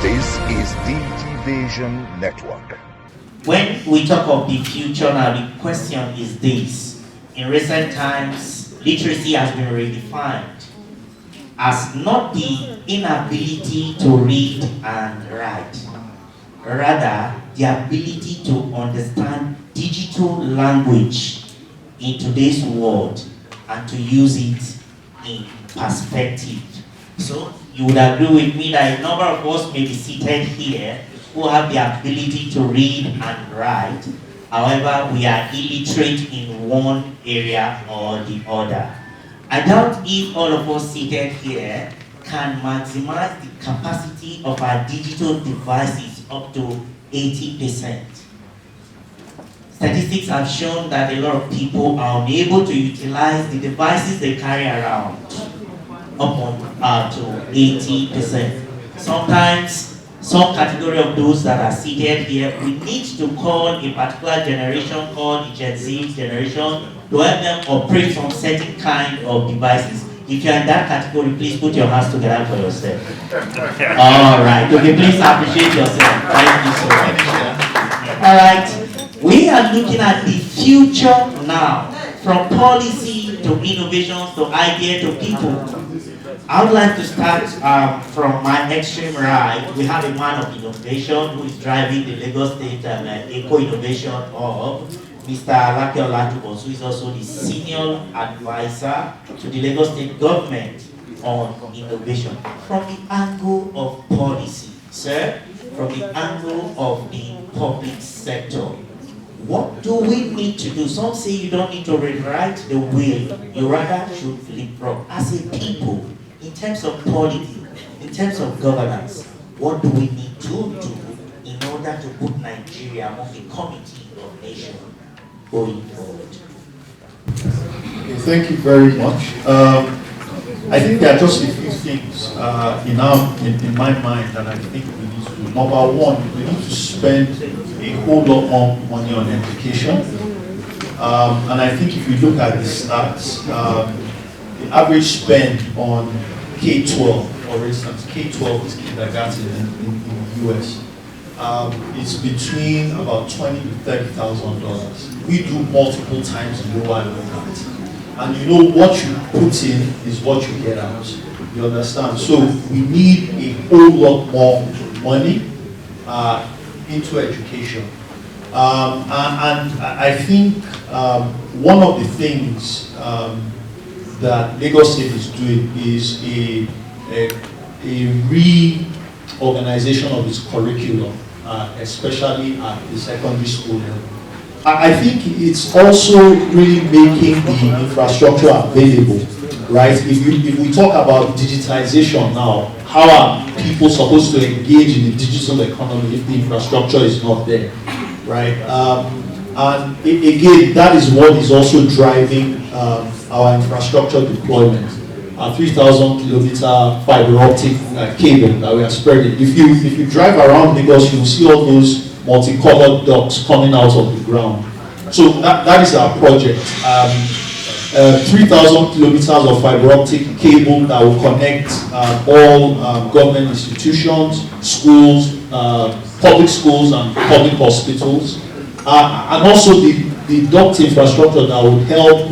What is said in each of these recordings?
This is Digivation Network. When we talk of the future now, the question is this. In recent times, literacy has been redefined as not the inability to read and write, rather the ability to understand digital language in today's world and to use it in perspective. So you would agree with me that a number of us may be seated here who have the ability to read and write. However, we are illiterate in one area or the other. I doubt if all of us seated here can maximize the capacity of our digital devices up to 80%. Statistics have shown that a lot of people are unable to utilize the devices they carry around up to 80%. Sometimes, some category of those that are seated here, we need to call a particular generation called the Gen Z generation to help them operate some certain kind of devices. If you're in that category, please put your hands together for yourself. Alright, okay, please appreciate yourself. Thank you so much. Alright, we are looking at the future now, from policy to innovations to idea to people. I would like to start from my extreme right. We have a man of innovation who is driving the Lagos State Eco Innovation Hub, Mr. Alake Olatubo, who is also the senior advisor to the Lagos State government on innovation. From the angle of policy, sir, from the angle of the public sector, what do we need to do? Some say you don't need to rewrite the wheel, you rather should leapfrog. As a people, in terms of polity, in terms of governance, what do we need to do in order to put Nigeria among the committee of nations going forward? Okay, thank you very much. I think there are just a few things in my mind that I think we need to do. Number one, we need to spend a whole lot more money on education. And I think if you look at the stats, the average spend on K-12, for instance, K-12 is kindergarten in the US. It's between about $20,000 to $30,000. We do multiple times lower than that. And you know what you put in is what you get out. You understand? So we need a whole lot more money into education. And I think one of the things that Lagos State is doing is a reorganization of its curriculum, especially at the secondary school level. I think it's also really making the infrastructure available, right? If we talk about digitization now, how are people supposed to engage in the digital economy if the infrastructure is not there, right? And again, that is what is also driving our infrastructure deployment. Our 3,000 kilometer fiber optic cable that we are spreading. If you drive around Lagos, you will see all those multicolored ducts coming out of the ground. So that is our project. 3,000 kilometers of fiber optic cable that will connect all government institutions, schools, public schools and public hospitals. And also the duct infrastructure that would help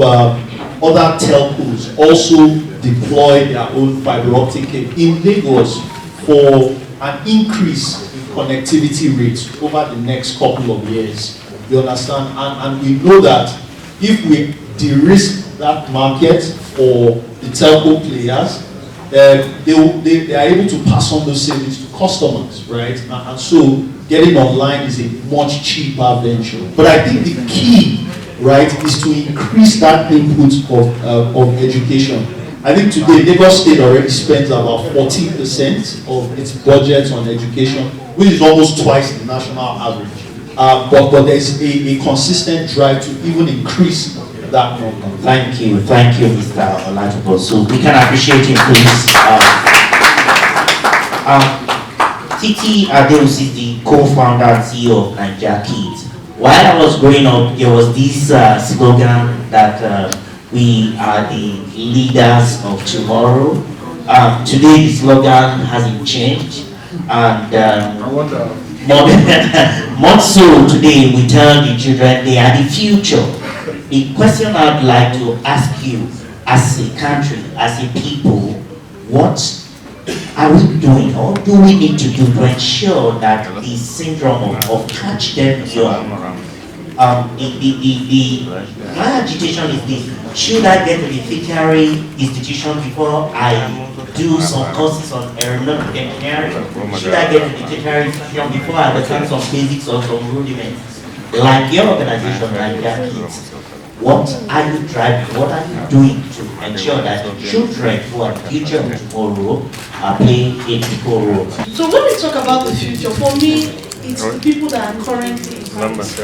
other telcos also deploy their own fiber optic cable in Lagos for an increase in connectivity rates over the next couple of years. You understand? And we know that if we de-risk that market for the telco players, they are able to pass on those savings to customers, right? And so getting online is a much cheaper venture. But I think the key, right, is to increase that input of education. I think today Lagos State already spends about 14% of its budget on education, which is almost twice the national average. But there's a consistent drive to even increase that number. Thank you, Mr. Olatubo. So we can appreciate him, please. Titi Adeus is the co-founder and CEO of Nigeria Kids. While I was growing up, there was this slogan that we are the leaders of tomorrow. Today the slogan hasn't changed. And more so today, we tell the children they are the future. The question I'd like to ask you, as a country, as a people, what are we doing, or do we need to do to ensure that the syndrome of catch them young? My agitation is this: should I get to the tertiary institution before I do some courses on aeronautic engineering? Should I get to the tertiary institution before I understand some basics or some rudiments? Like your organization, like their kids, what are you driving? What are you doing to ensure that children who are the future of tomorrow are playing a critical role? So when we talk about the future, for me, it's the people that are currently in practice.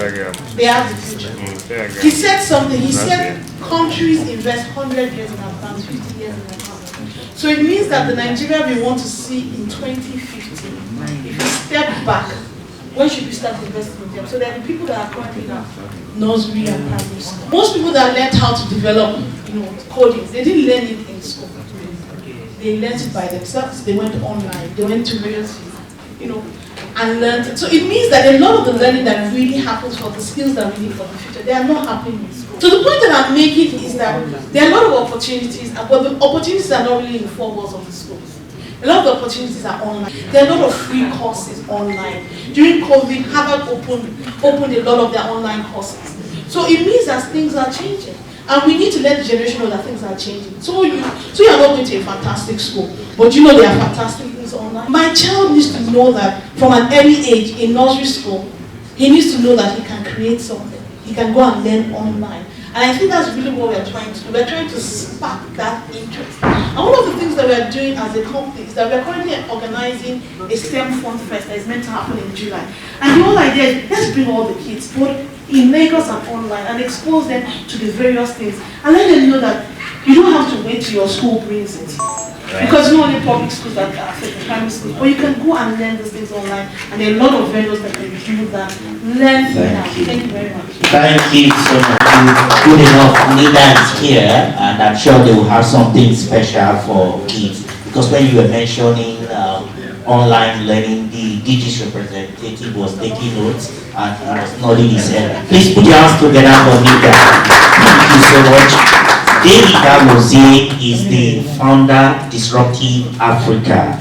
They have the future. He said something. He said countries invest 100 years in advance, 50 years in advance. So it means that the Nigeria we want to see in 2050, if we step back, when should we start investing in them? So that the people that are currently now, nursery and primary school. Most people that learned how to develop, coding, they didn't learn it in school. They learned it by themselves. They went online. They went to various, and learned it. So it means that a lot of the learning that really happens for the skills that we need for the future, they are not happening in school. So the point that I'm making is that there are a lot of opportunities, but the opportunities are not really in the four walls of the schools. A lot of the opportunities are online. There are a lot of free courses online. During COVID, Harvard opened a lot of their online courses. So it means that things are changing. And we need to let the generation know that things are changing. So you are not going to a fantastic school, but you know there are fantastic things online. My child needs to know that from an early age in nursery school, he needs to know that he can create something. He can go and learn online. And I think that's really what we are trying to do. We're trying to spark that interest. And one of the things that we are doing as a company is that we are currently organizing a STEM Fun Fest that is meant to happen in July. And the whole idea is, let's bring all the kids, both in Lagos and online, and expose them to the various things. And let them know that you don't have to wait till your school brings it. Right. Because not only public schools that are affected, primary schools, but you can go and learn these things online, and there are a lot of vendors that can do that. Learn now. Thank you very much. Thank you so much. Good enough. Nida is here, and I'm sure they will have something special for kids. Because when you were mentioning online learning, the DG's representative was taking notes and he was nodding his head. Please put your hands together for Nida. Thank you so much. David Amoze is the founder Disruptive Africa,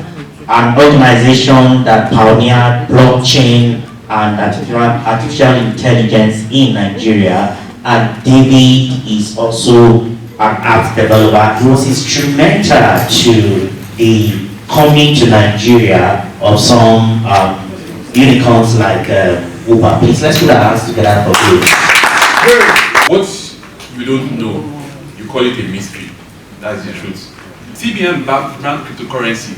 an organization that pioneered blockchain and artificial intelligence in Nigeria. And David is also an app developer. He was instrumental to the coming to Nigeria of some unicorns like Uber. Please, let's put our hands together for you. What we don't know, you call it a mystery. That's the truth. CBN banned cryptocurrency.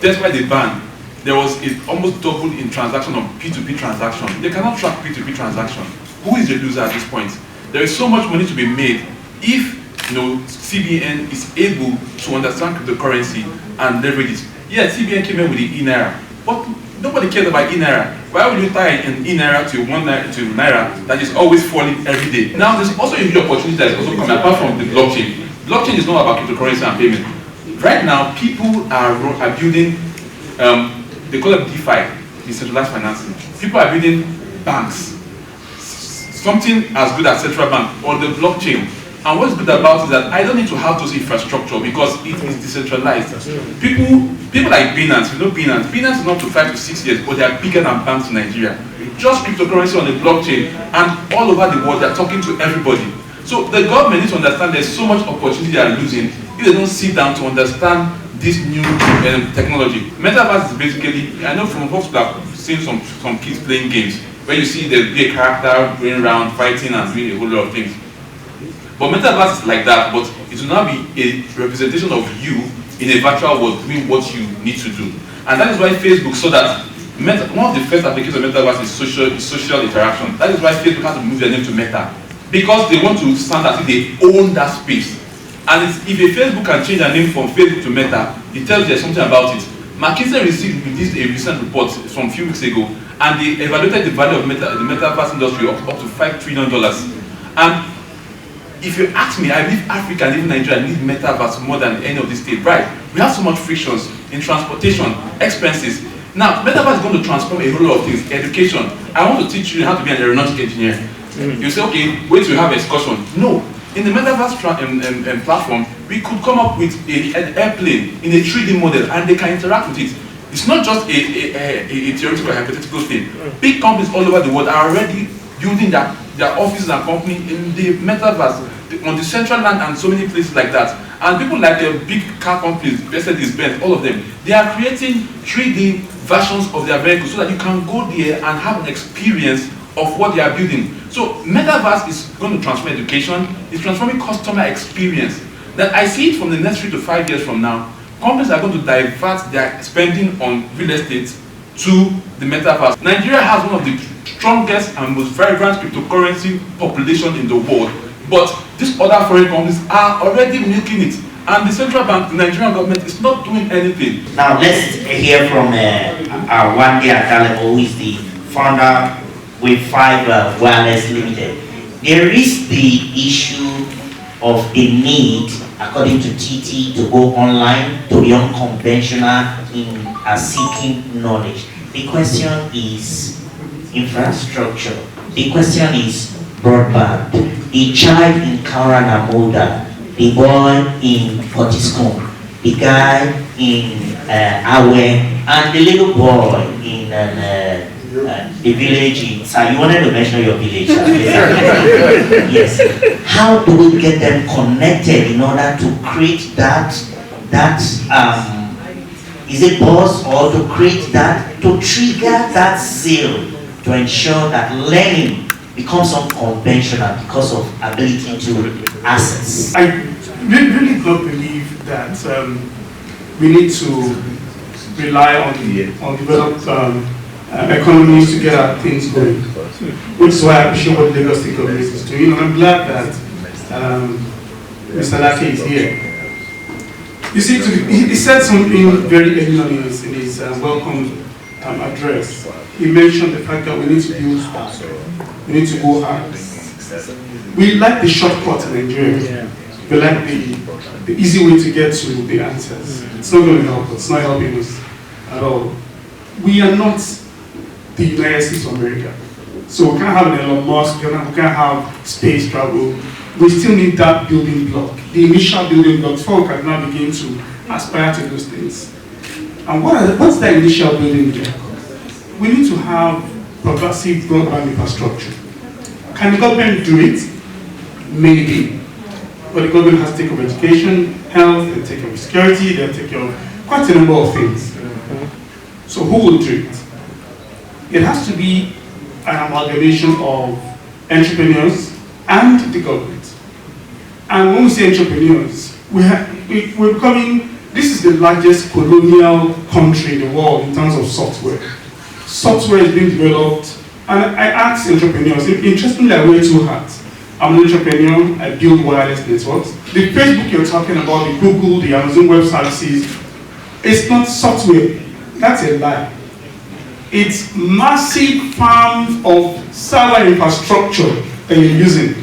That's why they banned. There was almost double in transaction of P2P transaction. They cannot track P2P transaction. Who is the loser at this point? There is so much money to be made if CBN is able to understand cryptocurrency and leverage it. Yeah, CBN came in with the e-naira, but nobody cares about e-naira. Why would you tie an e-naira to naira that is always falling every day? Now, there's also a huge opportunity that is also coming apart from the blockchain. Blockchain is not about cryptocurrency and payment. Right now, people are building, they call it DeFi, decentralized financing. People are building banks, something as good as central bank or the blockchain. And what's good about it is that I don't need to have those infrastructure because it is decentralized. People like Binance, Binance is not to 5 to 6 years, but they are bigger than banks in Nigeria. Just cryptocurrency on the blockchain, and all over the world, they are talking to everybody. So the government needs to understand there's so much opportunity they are losing if they don't sit down to understand this new technology. Metaverse is basically, I know from folks that have seen some kids playing games, where you see there'll be a character going around fighting and doing a whole lot of things. But metaverse is like that, but it will now be a representation of you in a virtual world doing what you need to do. And that is why Facebook saw that one of the first applications of metaverse is social interaction. That is why Facebook had to move their name to Meta, because they want to stand as if they own that space. And if a Facebook can change their name from Facebook to Meta, it tells you something about it. McKinsey released a recent report from a few weeks ago, and they evaluated the value of the metaverse industry up to $5 trillion. And if you ask me, I believe Africa and even Nigeria need metaverse more than any of these states. Right? We have so much frictions in transportation, expenses. Now, metaverse is going to transform a whole lot of things. Education. I want to teach you how to be an aeronautic engineer. You say, okay, wait till you have excursion. No. In the metaverse platform, we could come up with an airplane in a 3D model and they can interact with it. It's not just a theoretical, hypothetical thing. Big companies all over the world are already building their offices and company in the metaverse, on the central land and so many places like that. And people like big car companies, Mercedes-Benz, all of them, they are creating 3D versions of their vehicles so that you can go there and have an experience of what they are building. So metaverse is going to transform education, it's transforming customer experience. That I see it from the next 3 to 5 years from now, companies are going to divert their spending on real estate to the metaverse. Nigeria has one of the strongest and most vibrant cryptocurrency population in the world, but these other foreign companies are already milking it, and the central bank, the Nigerian government, is not doing anything. Now let's hear from our Wande Atalebo, who is the founder with 5 Wireless Limited. There is the issue of a need, according to TT, to go online, to be unconventional in seeking knowledge. The question is infrastructure. The question is broadband. The child in Karanamoda, the boy in Fortiscombe, the guy in Awe, and the little boy in the village in... So you wanted to mention your village. Yes. How do we get them connected in order to create that is it buzz, or to create that, to trigger that zeal, to ensure that learning becomes unconventional because of ability to access? I really don't believe that we need to rely on developed economies to get our things going, which is why I appreciate what the Lagos State government is doing, and I'm glad that Mr. Lake is here. You see, he said something very early on in his welcome address. He mentioned the fact that we need to build fast, we need to go hard. We like the shortcut in Nigeria. We like the easy way to get to the answers. It's not going to help us, it's not helping us at all. We are not the United States of America. So we can't have an Elon Musk, we can't have space travel. We still need that building block, the initial building block, before we can now begin to aspire to those things. And what's that initial building block? We need to have progressive broadband infrastructure. Can the government do it? Maybe. But the government has to take care of education, health, they take care of security, they'll take care of quite a number of things. So who will do it? It has to be an amalgamation of entrepreneurs and the government. And when we say entrepreneurs, we're becoming, this is the largest colonial country in the world in terms of software. Software is being developed, and I ask entrepreneurs, interestingly I wear 2 hats. I'm an entrepreneur, I build wireless networks. The Facebook you're talking about, the Google, the Amazon Web Services, it's not software. That's a lie. It's massive farms of server infrastructure that you're using.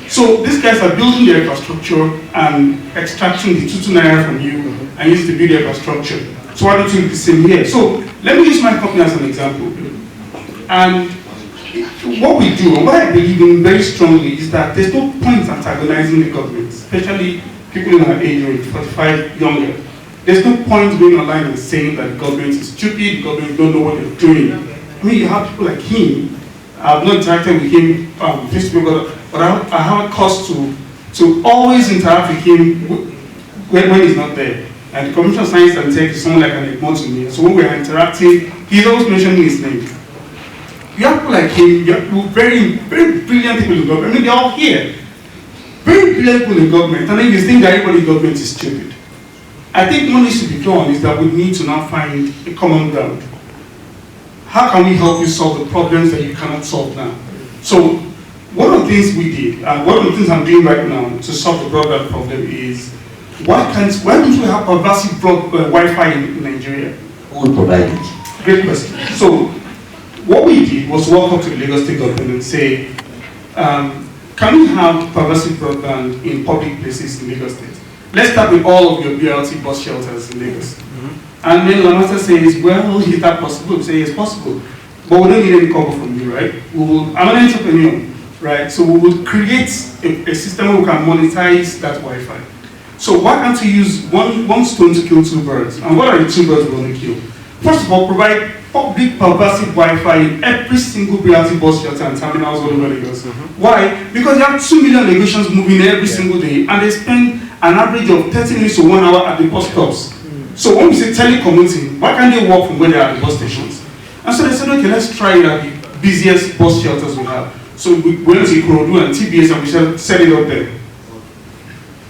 So these guys are building their infrastructure and extracting the 2 naira from you and use to build their infrastructure. So why don't you do the same here? So let me use my company as an example. And what we do, and what I believe in very strongly, is that there's no point antagonizing the government, especially people in our age range, 45 younger. There's no point going online and saying that the government is stupid, the government don't know what they're doing. I mean, you have people like him. I've not interacted with him on Facebook, but I have a cause to always interact with him when he's not there. And the Commission of Science and Tech is someone like an Egmont to me. So when we're interacting, he's always mentioning his name. You have people like him, you have very, very brilliant people in government. I mean, they're all here. Very brilliant people in government, and then you think that everybody in government is stupid. I think what needs to be done is that we need to now find a common ground. How can we help you solve the problems that you cannot solve now? So one of the things we did, and one of the things I'm doing right now to solve the broadband problem is, why don't we have pervasive Wi-Fi in Nigeria? Who will provide it? Great question. So what we did was walk up to the Lagos State government and say, can we have pervasive broadband in public places in Lagos State? let's start with all of your BRT bus shelters in Lagos. And then Lamata says, well, is that possible? We say, it's possible. But we don't need any cover from you, right? I'm an entrepreneur, right? So we will create a system where we can monetize that Wi-Fi. So why can't we use one stone to kill two birds? And what are the two birds we want to kill? First of all, provide public pervasive Wi-Fi in every single BRT bus shelter and terminals all over Lagos. Why? Because there are 2 million Lagosians moving every single day, and they spend an average of 30 minutes to 1 hour at the bus stops. So when we say telecommuting, why can't they walk from where they are at the bus stations? And so they said, okay, let's try it at the busiest bus shelters we have. So we went to Ikorodu and TBS and we set it up there.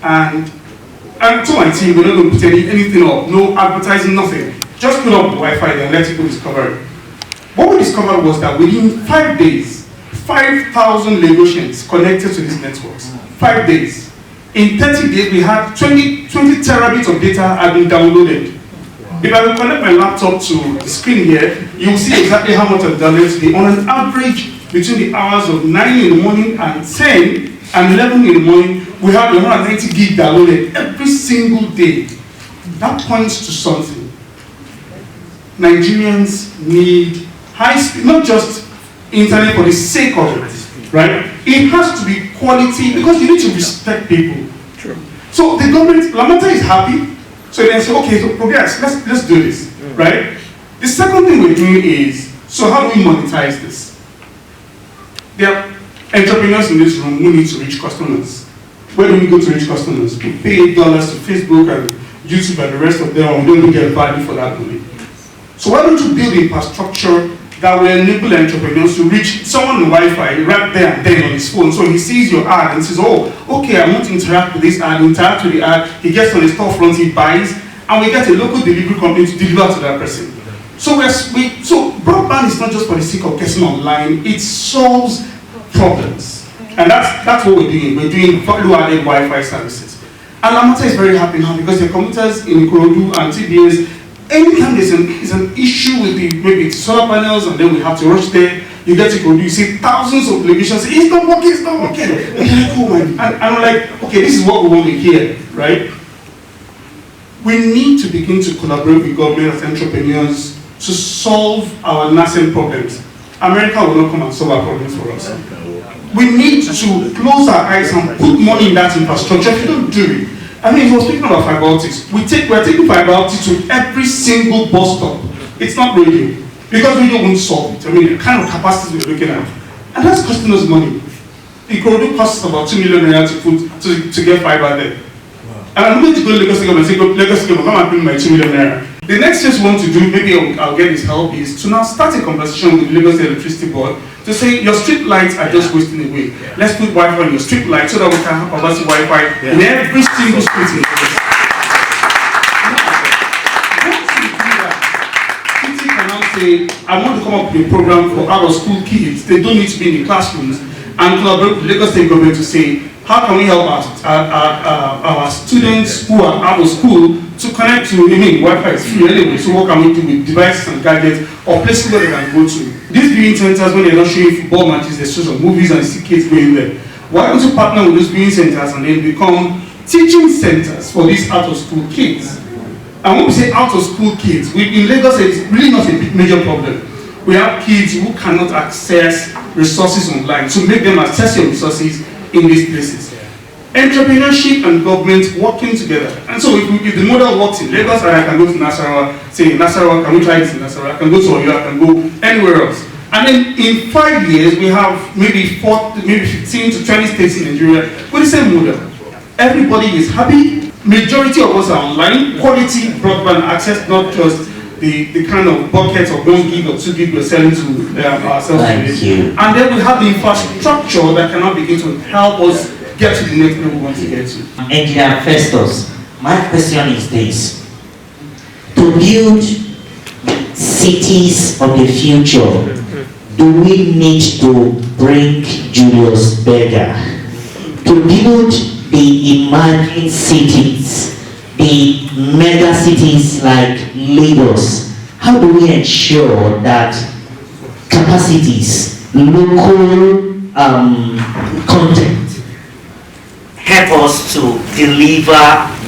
And to my team, we're not going to put anything up, no advertising, nothing. Just put up the Wi-Fi and let people discover it. What we discovered was that within 5 days, 5,000 Lagosians connected to these networks. 5 days. In 30 days, we had 20 terabits of data had been downloaded. If I will connect my laptop to the screen here, you will see exactly how much I've downloaded today. On an average, between the hours of 9 in the morning and 10 and 11 in the morning, we have 190 gig downloaded every single day. That points to something. Nigerians need high speed, not just internet for the sake of it, right? It has to be quality because you need to respect people. True. So the government, Lamata is happy, so they say, okay, so progress, let's do this, right? The second thing we're doing is, so how do we monetize this? There are entrepreneurs in this room who need to reach customers. Where do we go to reach customers? We pay dollars to Facebook and YouTube and the rest of them, and we don't get value for that money. So why don't you build infrastructure that will enable entrepreneurs to reach someone on Wi-Fi right there and then on his phone. So he sees your ad and says, oh, okay, I want to interact with this ad, interact with the ad. He gets on the storefront, he buys, and we get a local delivery company to deliver to that person. So so broadband is not just for the sake of getting online, it solves problems. And that's what we're doing. We're doing value-added Wi-Fi services. And Lamata is very happy now because the commuters in Ikorodu and TBS, anytime there's an issue with maybe solar panels and then we have to rush there, you get to Ikorodu, you see thousands of televisions say, it's not working, it's not working. And you're like, oh my, and I'm like, okay, this is what we want to hear, right? We need to begin to collaborate with government as entrepreneurs to solve our nascent problems. America will not come and solve our problems for us. We need to close our eyes and put money in that infrastructure. If you don't do it, I mean, he was speaking about fiber optics. We're taking fiber optics to every single bus stop. It's not radio. Because radio won't solve it. I mean, the kind of capacities we're looking at. And that's costing us money. Ikorodu costs about 2 million naira to get fiber there. Wow. And I'm going to go to Lagos and say, Lagos, come and bring my 2 million naira. The next thing we want to do, maybe I'll get his help, is to now start a conversation with the Lagos Electricity Board to say your street lights are just wasting away. Yeah. Let's put Wi-Fi on your street lights so that we can have pervasive Wi-Fi in every single street in Lagos. City can now say, I want to come up with a program for out-of-school kids. They don't need to be in the classrooms, and collaborate with the Lagos State government to say, how can we help our students who are out of school to connect to, Wi-Fi is free anyway, so what can we do with devices and gadgets or places where they can go to? These viewing centers, when they're not showing football matches, they show some movies and see kids going there. Why don't you partner with those viewing centers and then become teaching centers for these out-of-school kids? And when we say out-of-school kids, in Lagos, it's really not a big major problem. We have kids who cannot access resources online, so make them access your resources in these places. Entrepreneurship and government working together. And so if the model works in Lagos, and I can go to Nasarawa, say Nasarawa, can we try this in Nasarawa? I can go to Oyo, I can go anywhere else. And then in 5 years, we have maybe 15 to 20 states in Nigeria with the same model. Everybody is happy. Majority of us are online. Quality broadband access, not just the kind of buckets of 1 gig or 2 gig we're selling to ourselves. And then we have the infrastructure that cannot begin to help us get to the next level we want to get to. Engineer Festus, my question is this. To build cities of the future, do we need to bring Julius Berger? To build the emerging cities, the mega cities like Lagos, how do we ensure that capacities, local content, help us to deliver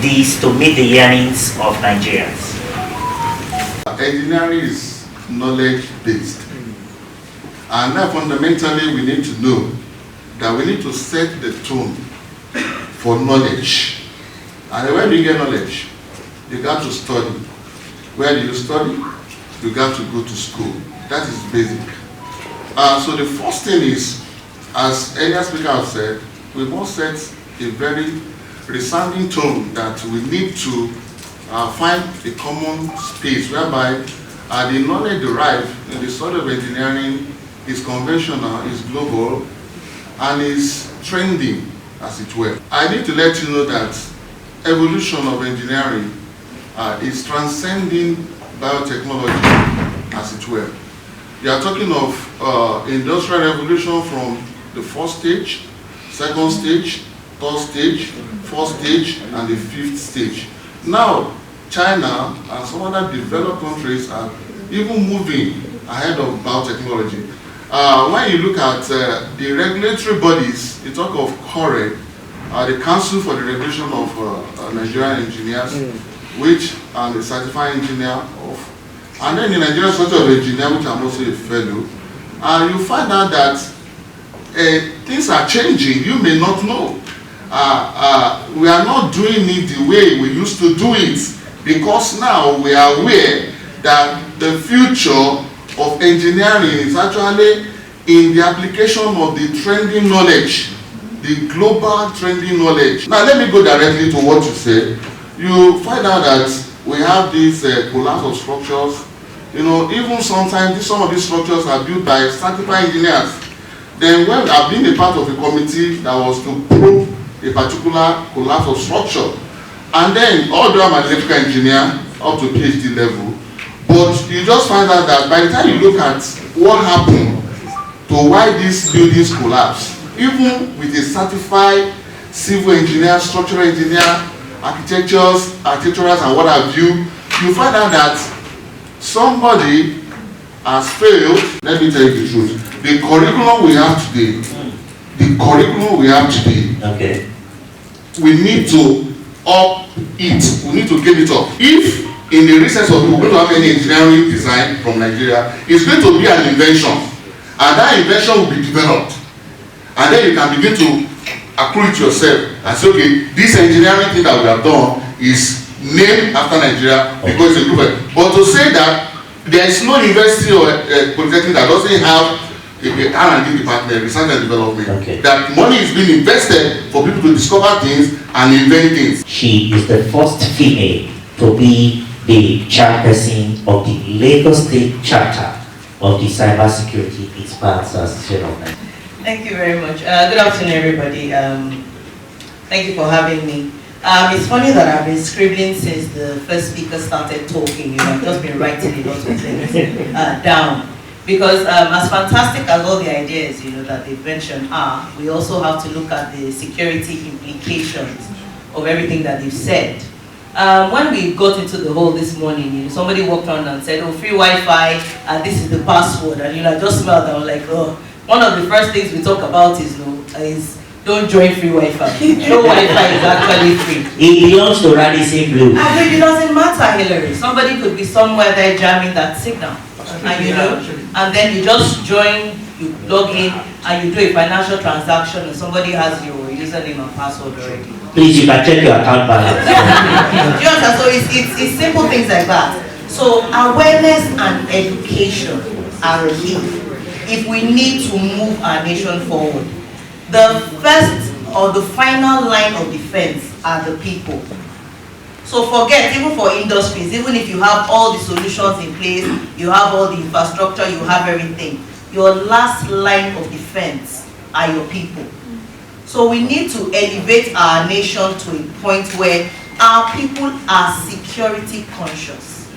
this to meet the yearnings of Nigerians? Engineering is knowledge-based. And now fundamentally we need to know that we need to set the tone for knowledge. And where do you get knowledge? You got to study. Where do you study? You got to go to school. That is basic. So the first thing is, as earlier speaker has said, we must set a very resounding tone that we need to find a common space whereby the knowledge derived in the study of engineering is conventional, is global, and is trending, as it were. I need to let you know that evolution of engineering is transcending biotechnology, as it were. You are talking of industrial revolution from the first stage, second stage, third stage, fourth stage, and the fifth stage. Now, China and some other developed countries are even moving ahead of biotechnology. When you look at the regulatory bodies, you talk of CORE, the Council for the Regulation of Nigerian Engineers, which I'm a certified engineer of. And then the Nigerian Society of Engineers, which I'm also a fellow, you find out that things are changing. You may not know. We are not doing it the way we used to do it, because now we are aware that the future of engineering is actually in the application of the trending knowledge, the global trending knowledge. Now let me go directly to what you said. You find out that we have these collapse of structures. You know, even sometimes some of these structures are built by certified engineers. Then when I've been a part of a committee that was to probe a particular collapse of structure, and then although I'm an electrical engineer up to PhD level, but you just find out that by the time you look at what happened to why these buildings collapse, even with a certified civil engineer, structural engineer, architecturals and what have you, you find out that somebody has failed. Let me tell you the truth. The curriculum we have today, Okay. we need to up it. We need to give it up. If in the recess of we're going to have any engineering design from Nigeria, it's going to be an invention, and that invention will be developed, and then you can begin to accrue it yourself and say, okay, this engineering thing that we have done is named after Nigeria because it's a group. But to say that there is no university or polytechnic that doesn't have a R&D department, research and development, that money is being invested for people to discover things and invent things. She is the first female to be the chairperson of the Lagos State chapter of the Cybersecurity Experts Association of Nigeria. Thank you very much. Good afternoon, everybody. Thank you for having me. It's funny that I've been scribbling since the first speaker started talking. You know, I've just been writing a lot of things down. Because as fantastic as all the ideas, you know, that they've mentioned are, we also have to look at the security implications of everything that they've said. When we got into the hall this morning, you know, somebody walked around and said, oh, free Wi-Fi, this is the password. And you know, I just smelled and I was like, oh. One of the first things we talk about is, you know, is don't join free Wi-Fi. No Wi-Fi is actually free. It belongs to Radisson Blue. I mean, it doesn't matter, Hillary. Somebody could be somewhere there jamming that signal. And you know, and then you just join, you log in, and you do a financial transaction, and somebody has your username and password already. Please, you can check your account balance. You understand? So it's simple things like that. So awareness and education are key if we need to move our nation forward. The first or the final line of defense are the people. So forget, even for industries, even if you have all the solutions in place, you have all the infrastructure, you have everything, your last line of defense are your people. So we need to elevate our nation to a point where our people are security conscious.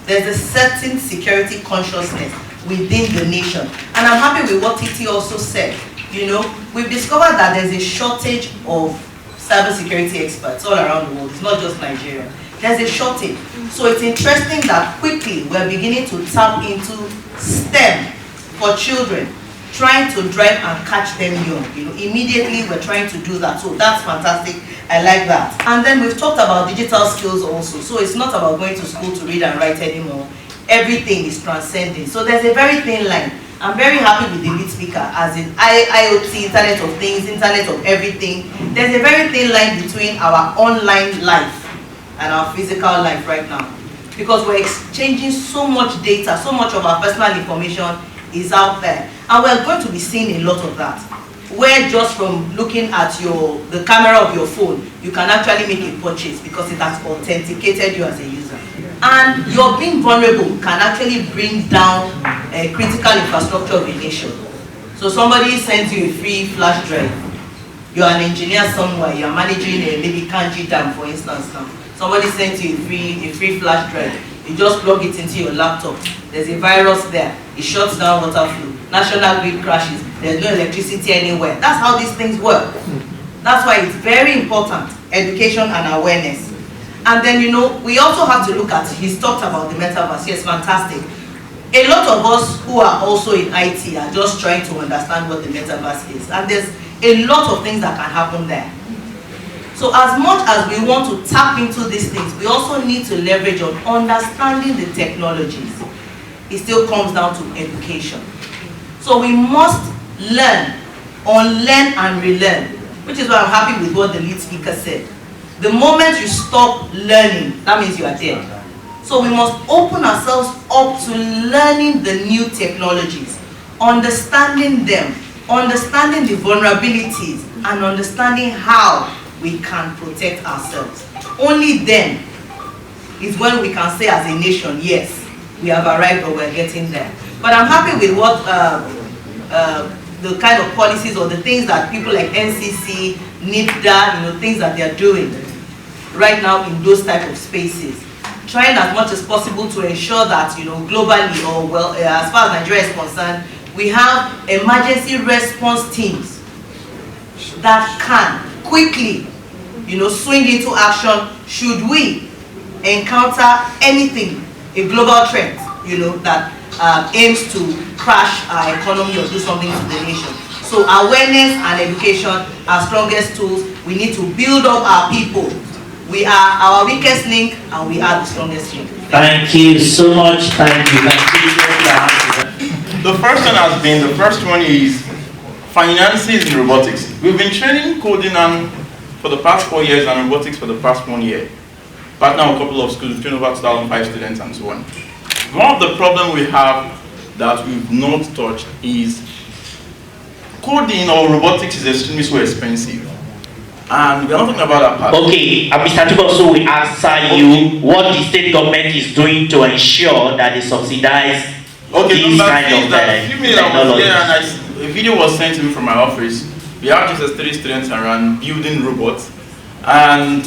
There's a certain security consciousness within the nation. And I'm happy with what Titi also said. You know, we've discovered that there's a shortage of cybersecurity experts all around the world. It's not just Nigeria. There's a shortage. So it's interesting that quickly we're beginning to tap into STEM for children. trying to drive and catch them young. You know, immediately we're trying to do that. So that's fantastic. I like that. And then we've talked about digital skills also. So it's not about going to school to read and write anymore. Everything is transcending. So there's a very thin line. I'm very happy with the lead speaker, as in IoT, Internet of Things, Internet of Everything. There's a very thin line between our online life and our physical life right now. Because we're exchanging so much data, so much of our personal information is out there. And we're going to be seeing a lot of that. Where just from looking at the camera of your phone, you can actually make a purchase because it has authenticated you as a user. And your being vulnerable can actually bring down a critical infrastructure of a nation. So somebody sends you a free flash drive. You're an engineer somewhere, you're managing maybe Kanji Dam, for instance now. Somebody sends you a free flash drive. You just plug it into your laptop. There's a virus there. It shuts down water flow. National grid crashes. There's no electricity anywhere. That's how these things work. That's why it's very important, education and awareness. And then, you know, we also have to look at, he's talked about the metaverse. Yes, fantastic. A lot of us who are also in IT are just trying to understand what the metaverse is. And there's a lot of things that can happen there. So as much as we want to tap into these things, we also need to leverage on understanding the technologies. It still comes down to education. So we must learn, unlearn and relearn, which is why I'm happy with what the lead speaker said. The moment you stop learning, that means you are dead. So we must open ourselves up to learning the new technologies, understanding them, understanding the vulnerabilities, and understanding how we can protect ourselves. Only then is when we can say as a nation, yes, we have arrived or we're getting there. But I'm happy with what the kind of policies or the things that people like NCC, NIPDA, you know, things that they're doing right now in those type of spaces. Trying as much as possible to ensure that, you know, globally or well, as far as Nigeria is concerned, we have emergency response teams that can quickly, you know, swing into action should we encounter anything, a global threat, you know, that aims to crash our economy or do something to the nation. So awareness and education are strongest tools. We need to build up our people. We are our weakest link and we are the strongest link. Thank you so much. Thank you. The first one has been, the first one is finances in robotics. We've been training coding for the past 4 years and robotics for the past 1 year. But now a couple of schools, we've trained over 2,005 students and so on. One of the problems we have that we've not touched is coding or robotics is extremely so expensive. And we're not talking about that part. Okay, Mr. Tuboso will answer you what the state government is doing to ensure that they subsidize these kind of technologies. A video was sent to me from my office. We have just 3 students around building robots, and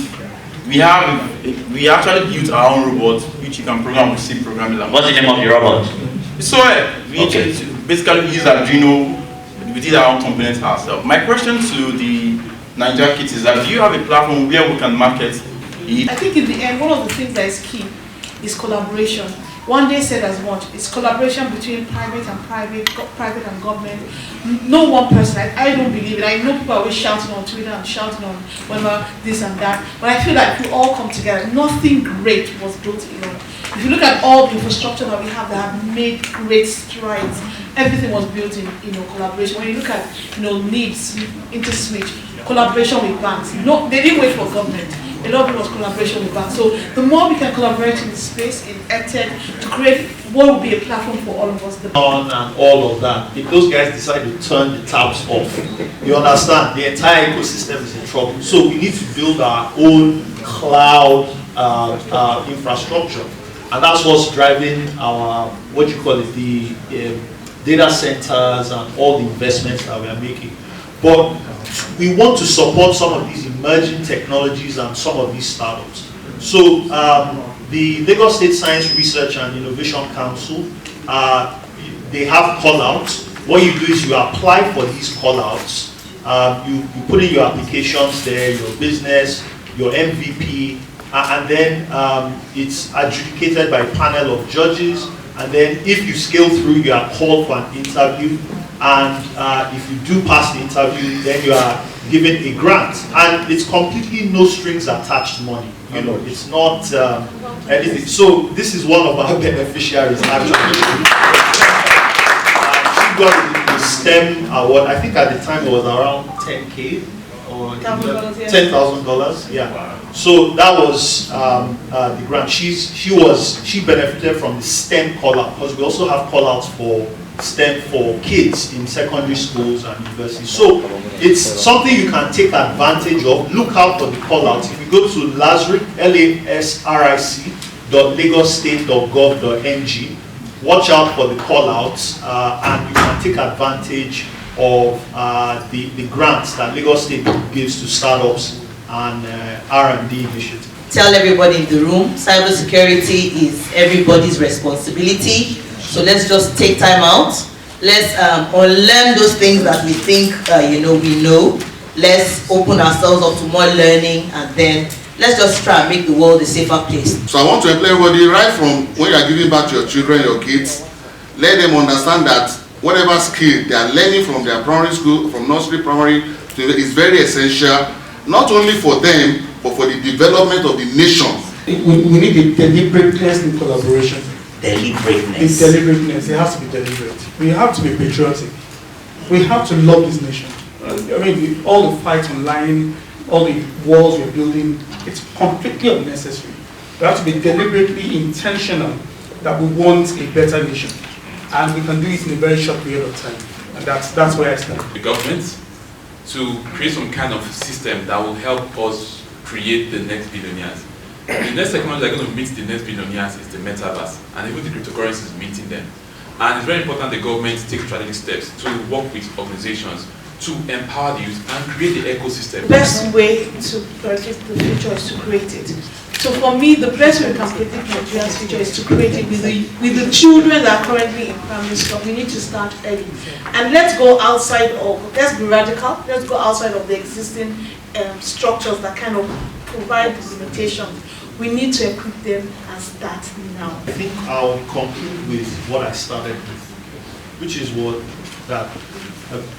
we actually built our own robot, which you can program with C programming language. What's the name of the robot? So basically we use Arduino. We did our own components ourselves. My question to the Nigeria Kids is that do you have a platform where we can market it? I think in the end, one of the things that is key is collaboration. One day said as much. It's collaboration between private and government. No one person. I don't believe it. I know people are always shouting on Twitter and shouting on whatever this and that. But I feel like if we all come together, nothing great was built alone. If you look at all the infrastructure that we have that have made great strides, everything was built in collaboration. When you look at needs, interswitch, collaboration with banks. No, they didn't wait for government. A lot of it was collaboration with banks. So the more we can collaborate in this space, in EdTech, to create what will be a platform for all of us. On and all of that. If those guys decide to turn the taps off, you understand, the entire ecosystem is in trouble. So we need to build our own cloud infrastructure. And that's what's driving our, the data centers and all the investments that we are making. But we want to support some of these emerging technologies and some of these startups. So the Lagos State Science Research and Innovation Council, they have call-outs. What you do is you apply for these call-outs. You put in your applications there, your business, your MVP, and then it's adjudicated by a panel of judges. And then if you scale through, you are called for an interview. and if you do pass the interview, then you are given a grant, and it's completely no strings attached money. You know, it's not anything. So this is one of our beneficiaries actually. She got the STEM award. I think at the time it was around 10K or $10,000. Yeah. So that was the grant. She benefited from the STEM call out, because we also have call outs for STEM for kids in secondary schools and universities. So it's something you can take advantage of. Look out for the call outs. If you go to LASRIC, lasric.lagostate.gov.ng, watch out for the call outs, and you can take advantage of the grants that Lagos State gives to startups and R&D initiatives. Tell everybody in the room, cybersecurity is everybody's responsibility. So let's just take time out. Let's unlearn those things that we think we know. Let's open ourselves up to more learning, and then let's just try and make the world a safer place. So I want to employ everybody, right from when you are giving back to your children, your kids, let them understand that whatever skill they are learning from their primary school, from nursery, primary, is very essential, not only for them, but for the development of the nation. We need a deliberateness in collaboration. Deliberateness. The deliberateness, it has to be deliberate. We have to be patriotic. We have to love this nation. I mean, all the fights online, all the walls we're building, it's completely unnecessary. We have to be deliberately intentional that we want a better nation. And we can do it in a very short period of time. And that's where I stand. The government to create some kind of system that will help us create the next billionaires. The next technology that are going to meet the next billionaires is the metaverse, and even the cryptocurrency is meeting them. And it's very important the government takes strategic steps to work with organizations to empower the youth and create the ecosystem. The best way to predict the future is to create it. So for me, the best way we can predict Nigeria's future is to create it with the children that are currently in primary school. We need to start early. And let's go outside of, let's be radical, let's go outside of the existing structures that kind of provide the limitations. We need to equip them and start now. I think I'll conclude with what I started with, which is what that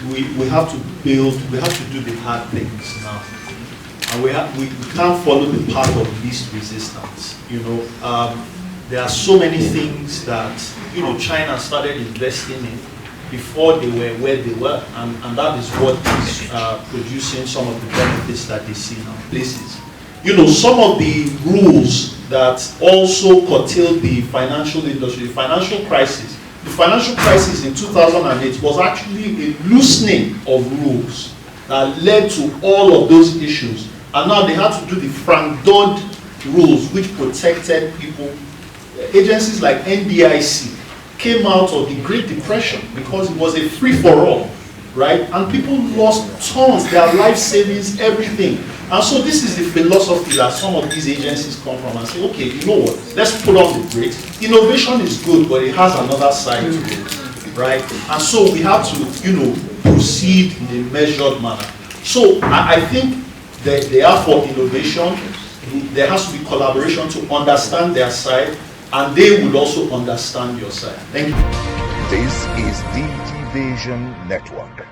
we have to build, we have to do the hard things now. And we can't follow the path of least resistance. You know, there are so many things that, you know, China started investing in before they were where they were, and that is what is producing some of the benefits that they see now places. You know, some of the rules that also curtailed the financial industry, the financial crisis. The financial crisis in 2008 was actually a loosening of rules that led to all of those issues. And now they had to do the Frank Dodd rules, which protected people. Agencies like NDIC came out of the Great Depression because it was a free-for-all, right? And people lost tons, their life savings, everything. And so this is the philosophy that some of these agencies come from and say, okay, you know what, let's put on the brakes. Innovation is good, but it has another side to it, right? And so we have to, you know, proceed in a measured manner. So I think that they are for innovation. There has to be collaboration to understand their side, and they will also understand your side. Thank you. This is Digivation Network.